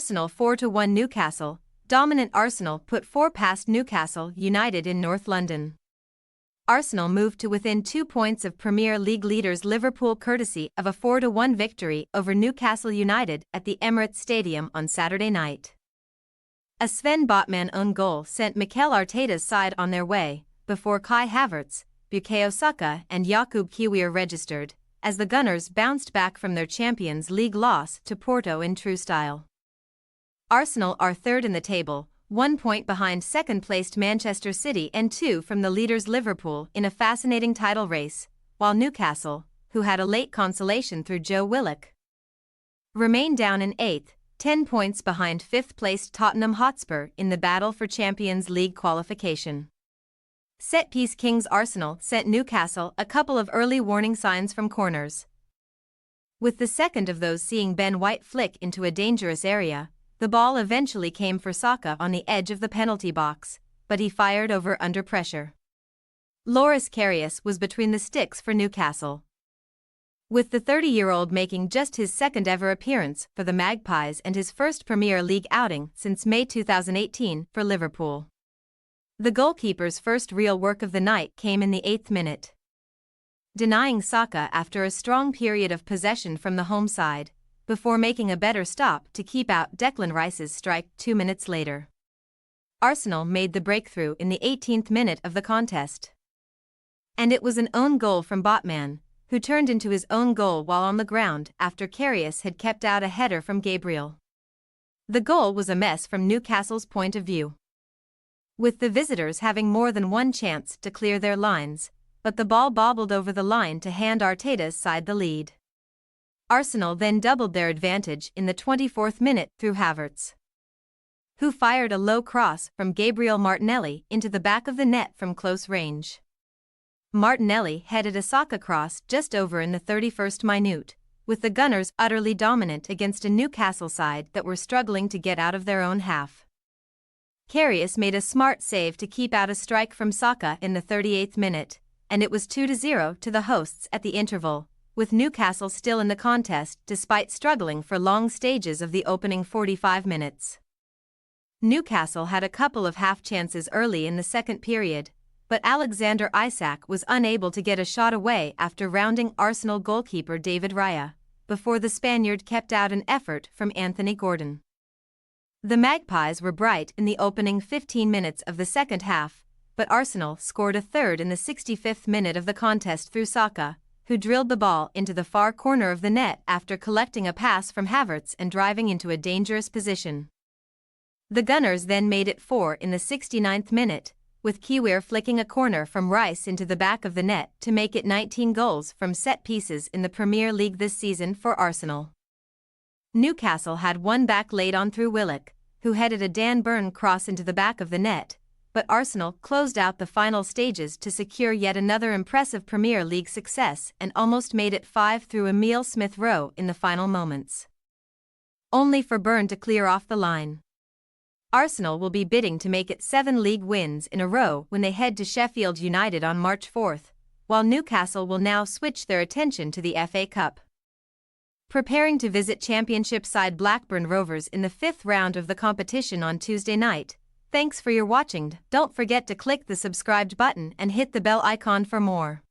Arsenal 4-1 Newcastle. Dominant Arsenal put 4 past Newcastle United in North London. Arsenal moved to within 2 points of Premier League leaders Liverpool courtesy of a 4-1 victory over Newcastle United at the Emirates Stadium on Saturday night. A Sven Botman own goal sent Mikel Arteta's side on their way, before Kai Havertz, Bukayo Saka and Jakub Kiwior registered, as the Gunners bounced back from their Champions League loss to Porto in true style. Arsenal are third in the table, 1 point behind second-placed Manchester City and 2 from the leaders Liverpool in a fascinating title race, while Newcastle, who had a late consolation through Joe Willock, remain down in 8th, 10 points behind 5th-placed Tottenham Hotspur in the battle for Champions League qualification. Set-piece kings Arsenal sent Newcastle a couple of early warning signs from corners, with the second of those seeing Ben White flick into a dangerous area. The ball eventually came for Saka on the edge of the penalty box, but he fired over under pressure. Loris Karius was between the sticks for Newcastle, with the 30-year-old making just his second-ever appearance for the Magpies and his first Premier League outing since May 2018 for Liverpool. The goalkeeper's first real work of the night came in the 8th minute, denying Saka after a strong period of possession from the home side, before making a better stop to keep out Declan Rice's strike 2 minutes later. Arsenal made the breakthrough in the 18th minute of the contest, and it was an own goal from Botman, who turned into his own goal while on the ground after Karius had kept out a header from Gabriel. The goal was a mess from Newcastle's point of view, with the visitors having more than one chance to clear their lines, but the ball bobbled over the line to hand Arteta's side the lead. Arsenal then doubled their advantage in the 24th minute through Havertz, who fired a low cross from Gabriel Martinelli into the back of the net from close range. Martinelli headed a Saka cross just over in the 31st minute, with the Gunners utterly dominant against a Newcastle side that were struggling to get out of their own half. Karius made a smart save to keep out a strike from Saka in the 38th minute, and it was 2-0 to the hosts at the interval, with Newcastle still in the contest despite struggling for long stages of the opening 45 minutes. Newcastle had a couple of half chances early in the second period, but Alexander Isak was unable to get a shot away after rounding Arsenal goalkeeper David Raya, before the Spaniard kept out an effort from Anthony Gordon. The Magpies were bright in the opening 15 minutes of the second half, but Arsenal scored a third in the 65th minute of the contest through Saka, who drilled the ball into the far corner of the net after collecting a pass from Havertz and driving into a dangerous position. The Gunners then made it 4 in the 69th minute, with Kiwior flicking a corner from Rice into the back of the net to make it 19 goals from set pieces in the Premier League this season for Arsenal. Newcastle had one back laid on through Willock, who headed a Dan Burn cross into the back of the net, but Arsenal closed out the final stages to secure yet another impressive Premier League success and almost made it 5 through Emile Smith-Rowe in the final moments, only for Burn to clear off the line. Arsenal will be bidding to make it 7 league wins in a row when they head to Sheffield United on March 4th, while Newcastle will now switch their attention to the FA Cup, preparing to visit Championship side Blackburn Rovers in the 5th round of the competition on Tuesday night. Thanks for your watching. Don't forget to click the subscribed button and hit the bell icon for more.